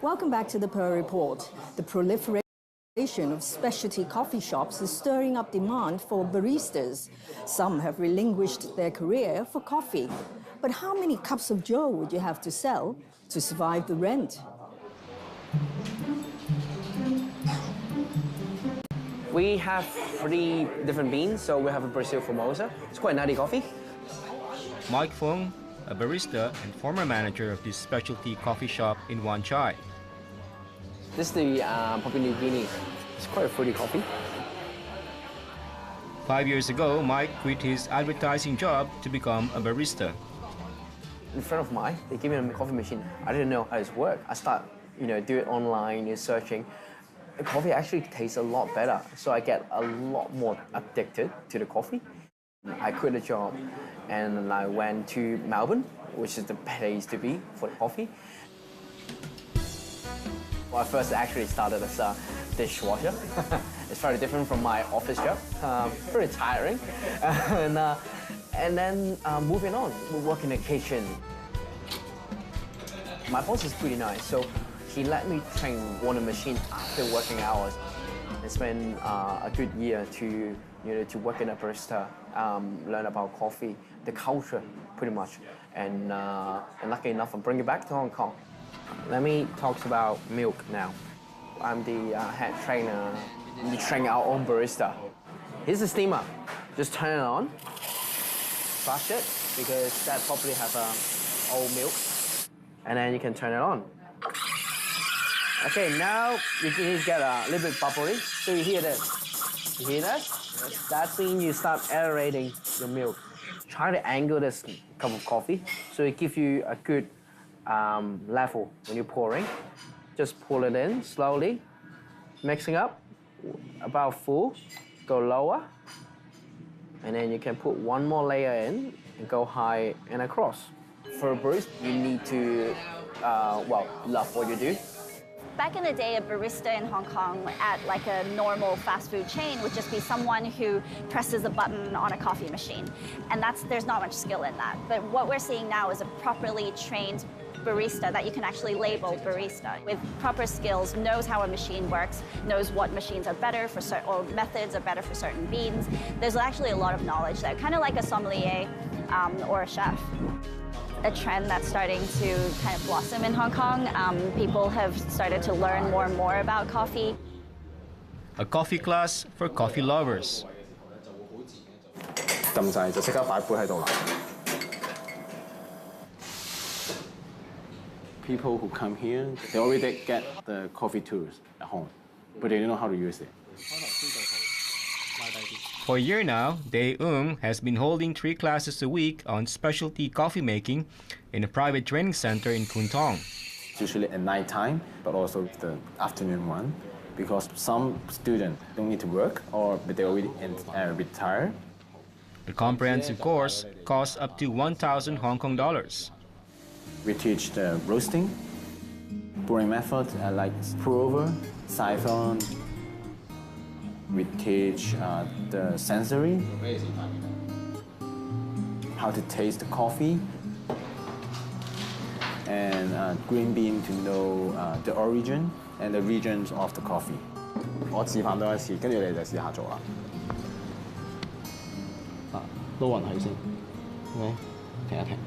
Welcome back to the Pearl Report. The proliferation of specialty coffee shops is stirring up demand for baristas. Some have relinquished their career for coffee. But how many cups of joe would you have to sell to survive the rent? We have 3 different beans, so we have a Brazil Formosa. It's quite nutty coffee. Mike Fung, a barista and former manager of this specialty coffee shop in Wan Chai. This is the Papua New Guinea. It's quite a fruity coffee. 5 years ago, Mike quit his advertising job to become a barista. In front of mine, they gave me a coffee machine. I didn't know how it worked. I start, do it online, searching. The coffee actually tastes a lot better, so I get a lot more addicted to the coffee. I quit the job and I went to Melbourne, which is the place to be for coffee. Well, I first actually started as a dishwasher. It's very different from my office job, very tiring. And then moving on, we work in the kitchen. My boss is pretty nice, so he let me train on the machine after working hours. It's been a good year to work in a barista, learn about coffee, the culture, pretty much, and lucky enough, I'm bringing it back to Hong Kong. Let me talk about milk now. I'm the head trainer. We train our own barista. Here's the steamer. Just turn it on, flush it, because that probably has old milk, and then you can turn it on. Okay, now you can get a little bit bubbly. So you hear this. You hear that? That means you start aerating your milk. Try to angle this cup of coffee so it gives you a good level when you're pouring. Just pour it in slowly, mixing up, about full, go lower, and then you can put one more layer in and go high and across. For a barista, you need to, love what you do. Back in the day, a barista in Hong Kong at like a normal fast food chain would just be someone who presses a button on a coffee machine. And there's not much skill in that. But what we're seeing now is a properly trained barista that you can actually label barista with proper skills, knows how a machine works, knows what machines are better for certain, or methods are better for certain beans. There's actually a lot of knowledge there, kind of like a sommelier or a chef. A trend that's starting to kind of blossom in Hong Kong. People have started to learn more and more about coffee. A coffee class for coffee lovers. People who come here, they already get the coffee tools at home, but they don't know how to use it. For a year now, Dae has been holding 3 classes a week on specialty coffee making in a private training center in Kwun Tong. Usually at night time, but also the afternoon one, because some students don't need to work or they're already retired. The comprehensive course costs up to 1,000 Hong Kong dollars. We teach the roasting, brewing method like pour over, siphon. We teach the sensory, how to taste the coffee, and green bean to know the origin and the regions of the coffee. 我示範多一次，跟住你就試下做啦。撈勻佢先，OK， 停一停。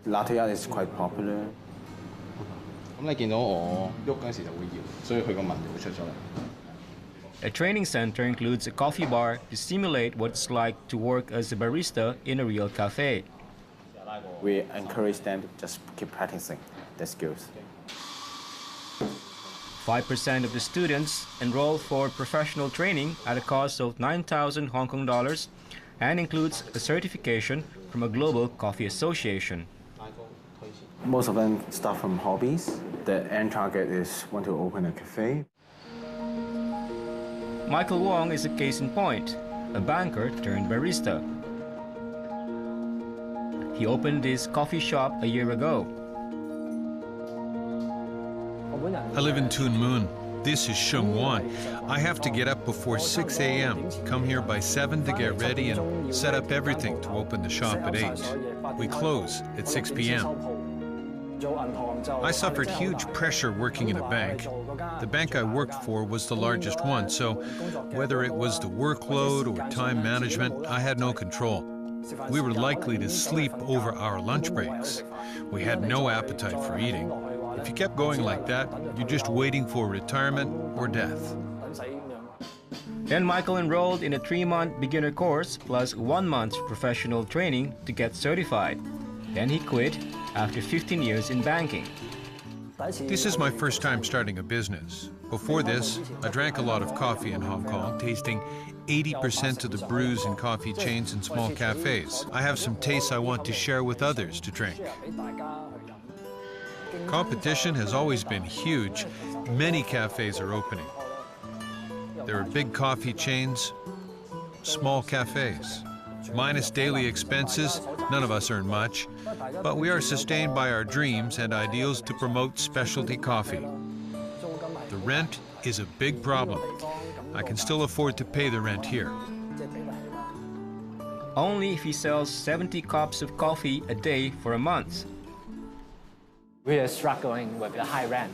Latte art is quite popular. 咁你見到我喐嗰陣時就會搖，所以佢個紋就會出咗嚟。A training center includes a coffee bar to simulate what it's like to work as a barista in a real cafe. We encourage them to just keep practicing their skills. 5% of the students enroll for professional training at a cost of 9,000 Hong Kong dollars and includes a certification from a global coffee association. Most of them start from hobbies. The end target is want to open a cafe. Michael Wong is a case in point, a banker turned barista. He opened his coffee shop a year ago. I live in Tuen Mun. This is Sheng Wan. I have to get up before 6 a.m., come here by 7 to get ready and set up everything to open the shop at 8. We close at 6 p.m. I suffered huge pressure working in a bank. The bank I worked for was the largest one, so whether it was the workload or time management, I had no control. We were likely to sleep over our lunch breaks. We had no appetite for eating. If you kept going like that, you're just waiting for retirement or death. Then Michael enrolled in a 3-month beginner course plus 1 month's professional training to get certified. Then he quit after 15 years in banking. This is my first time starting a business. Before this, I drank a lot of coffee in Hong Kong, tasting 80% of the brews in coffee chains and small cafes. I have some tastes I want to share with others to drink. Competition has always been huge. Many cafes are opening. There are big coffee chains, small cafes. Minus daily expenses, none of us earn much, but we are sustained by our dreams and ideals to promote specialty coffee. The rent is a big problem. I can still afford to pay the rent here. Only if he sells 70 cups of coffee a day for a month. We are struggling with the high rent.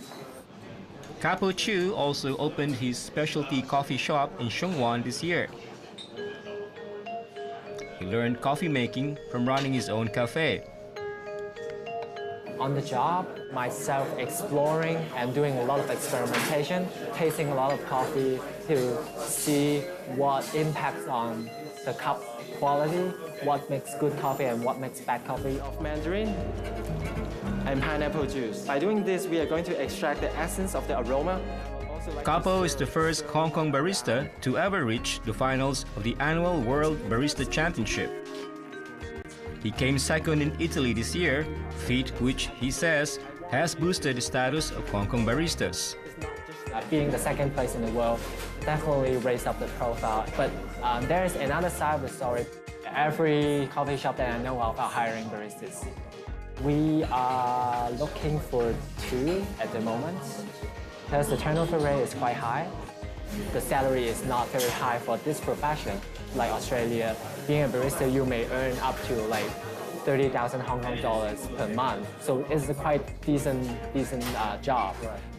Capo Chu also opened his specialty coffee shop in Sheungwan this year. He learned coffee making from running his own cafe. On the job, myself exploring and doing a lot of experimentation, tasting a lot of coffee to see what impacts on the cup quality, what makes good coffee and what makes bad coffee. Of mandarin and pineapple juice. By doing this, we are going to extract the essence of the aroma. Capo is the first Hong Kong barista to ever reach the finals of the annual World Barista Championship. He came second in Italy this year, feat which he says has boosted the status of Hong Kong baristas. Being the second place in the world definitely raised up the profile. But there is another side of the story. Every coffee shop that I know of are hiring baristas. We are looking for 2 at the moment because the turnover rate is quite high. The salary is not very high for this profession. Like Australia, being a barista, you may earn up to like 30,000 Hong Kong dollars per month. So it's a quite decent job.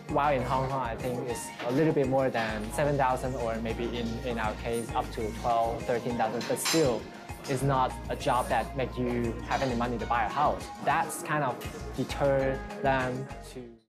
While in Hong Kong, I think it's a little bit more than 7,000 or maybe in our case up to 12, 13,000, but still it's not a job that makes you have any money to buy a house. That's kind of deterred them to